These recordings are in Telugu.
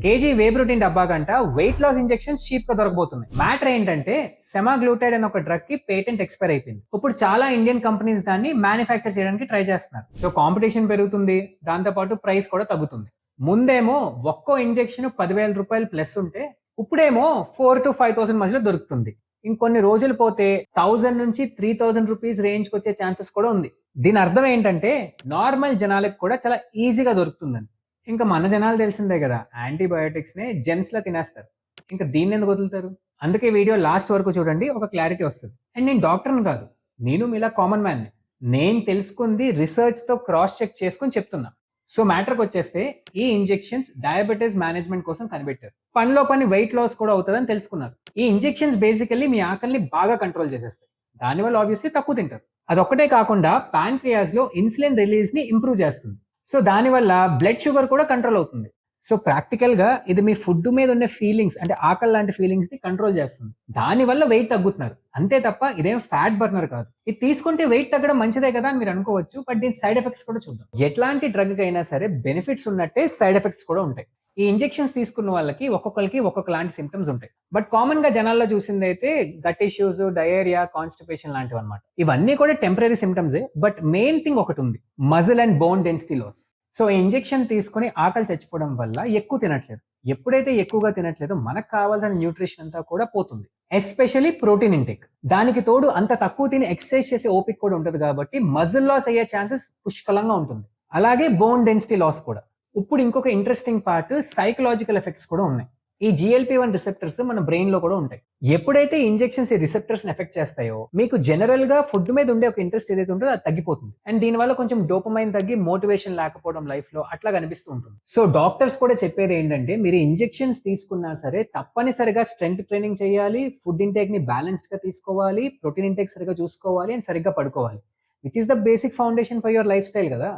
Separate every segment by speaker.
Speaker 1: కేజీ వే ప్రోటీన్ డబ్బా గంట వెయిట్ లాస్ ఇంజెక్షన్స్ చీప్ గా దొరకబోతున్నాయి. మ్యాటర్ ఏంటంటే సెమాగ్లూటైడ్ అనే ఒక డ్రగ్ కి పేటెంట్ ఎక్స్పైర్ అయిపోయింది. ఇప్పుడు చాలా ఇండియన్ కంపెనీస్ దాన్ని మ్యానుఫ్యాక్చర్ చేయడానికి ట్రై చేస్తున్నారు. సో కాంపిటీషన్ పెరుగుతుంది, దాంతో పాటు ప్రైస్ కూడా తగ్గుతుంది. ముందేమో ఒక్కో ఇంజెక్షన్ 10,000 రూపాయలు ప్లస్ ఉంటే ఇప్పుడేమో 4,000 to 5,000 మధ్యలో దొరుకుతుంది. ఇంకొన్ని రోజులు పోతే 1,000 నుంచి 3,000 రూపీస్ రేంజ్ కి వచ్చే ఛాన్సెస్ కూడా ఉంది. దీని అర్థం ఏంటంటే నార్మల్ జనాలకు కూడా చాలా ఈజీగా దొరుకుతుందని. ఇంకా మన జనాలు తెలిసిందే కదా, యాంటీబయోటిక్స్ నే జెమ్స్ లా తినేస్తారు. ఇంకా దీన్ని ఎందుకు వదులుతారు? అందుకే వీడియో లాస్ట్ వరకు చూడండి, ఒక క్లారిటీ వస్తుంది. అండ్ నేను డాక్టర్ని కాదు, నేను మీలా కామన్ మ్యాన్. నేను తెలుసుకుంది రిసర్చ్ తో క్రాస్ చెక్ చేసుకుని చెప్తున్నా. సో మ్యాటర్కి వచ్చేస్తే ఈ ఇంజెక్షన్స్ డయాబెటీస్ మేనేజ్మెంట్ కోసం కనిపెట్టారు. పనిలో పని వెయిట్ లాస్ కూడా అవుతుందని తెలుసుకున్నారు. ఈ ఇంజెక్షన్స్ బేసికల్లీ మీ ఆకలిని బాగా కంట్రోల్ చేసేస్తాయి. దానివల్ల ఆబ్వియస్లీ తక్కువ తింటారు. అదొక్కటే కాకుండా ప్యాంక్రియాస్ లో ఇన్సులిన్ రిలీజ్ ని ఇంప్రూవ్ చేస్తుంది. సో దానివల్ల బ్లడ్ షుగర్ కూడా కంట్రోల్ అవుతుంది. సో ప్రాక్టికల్ గా ఇది మీ ఫుడ్ మీద ఉన్న ఫీలింగ్స్, అంటే ఆకలి లాంటి ఫీలింగ్స్ ని కంట్రోల్ చేస్తుంది. దానివల్ల వెయిట్ తగ్గుతున్నారు అంతే తప్ప ఇదేం ఫ్యాట్ బర్నర్ కాదు. ఇది తీసుకుంటే వెయిట్ తగ్గడం మంచిదే కదా అని మీరు అనుకోవచ్చు, బట్ దీని సైడ్ ఎఫెక్ట్స్ కూడా చూద్దాం. ఎట్లాంటి డ్రగ్ అయినా సరే బెనిఫిట్స్ ఉన్నట్టే సైడ్ ఎఫెక్ట్స్ కూడా ఉంటాయి. ఈ ఇంజెక్షన్స్ తీసుకున్న వాళ్ళకి ఒక్కొక్కరికి ఒక్కొక్కలాంటి సిమ్టమ్స్ ఉంటాయి. బట్ కామన్ గా జనాల్లో చూసింది అయితే గట్ ఇష్యూస్, డయేరియా, కాన్స్టిపేషన్ లాంటివి అనమాట. ఇవన్నీ కూడా టెంపరీ సిమ్టమ్సే, బట్ మెయిన్ థింగ్ ఒకటి ఉంది, muscle and bone density loss. So injection తీసుకుని ఆకలి చచ్చిపోవడం వల్ల ఎక్కువ తినట్లేదు. ఎప్పుడైతే ఎక్కువగా తినట్లేదో మనకు కావాల్సిన న్యూట్రిషన్ అంతా కూడా పోతుంది, ఎస్పెషల్లీ ప్రోటీన్ ఇంటేక్. దానికి తోడు అంత తక్కువ తిని ఎక్సర్సైజ్ చేసే ఓపిక కూడా ఉంటుంది కాబట్టి మజిల్ లాస్ అయ్యే ఛాన్సెస్ పుష్కలంగా ఉంటుంది. అలాగే బోన్ డెన్సిటీ లాస్ కూడా. ఇప్పుడు ఇంకొక ఇంట్రెస్టింగ్ పార్ట్, సైకలాజికల్ ఎఫెక్ట్స్ కూడా ఉన్నాయి. ఈ GLP-1 రిసెప్టర్స్ మన బ్రెయిన్ లో కూడా ఉంటాయి. ఎప్పుడైతే ఇంజెక్షన్స్ ఈ రిసెప్టర్స్ ఎఫెక్ట్ చేస్తాయో మీకు జనరల్ గా ఫుడ్ మీద ఉండే ఒక ఇంట్రెస్ట్ ఏదైతే ఉంటుందో అది తగ్గిపోతుంది. అండ్ దీనివల్ల కొంచెం డోపమైన్ తగ్గి మోటివేషన్ లేకపోవడం లైఫ్ లో అట్లా కనిపిస్తూ ఉంటుంది. సో డాక్టర్స్ కూడా చెప్పేది ఏంటంటే మీరు ఇంజెక్షన్స్ తీసుకున్నా సరే తప్పనిసరిగా స్ట్రెంగ్త్ ట్రైనింగ్ చేయాలి, ఫుడ్ ఇంటేక్ ని బ్యాలెన్స్డ్ గా తీసుకోవాలి, ప్రోటీన్ ఇంటేక్ సరిగా చూసుకోవాలి అండ్ సరిగ్గా పడుకోవాలి, which is the basic foundation for your life style కదా.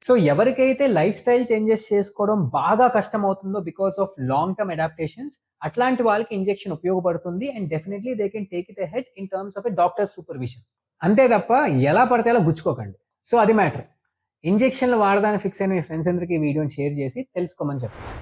Speaker 1: సో ఎవరికైతే లైఫ్ స్టైల్ చేంజెస్ చేసుకోవడం బాగా కష్టం అవుతుందో because of long term adaptations, అట్లాంటి వాళ్ళకి ఇంజెక్షన్ ఉపయోగపడుతుంది and definitely they can take it ahead in terms of a doctor supervision. అంతే తప్ప ఎలా పడితే అలా గుచ్చుకోకండి. సో అది మ్యాటర్. ఇంజెక్షన్లు వాడదాన్ని ఫిక్స్ అయిన మీ ఫ్రెండ్స్ అందరికీ ఈ వీడియోని షేర్ చేసి తెలుసుకోమని చెప్పండి.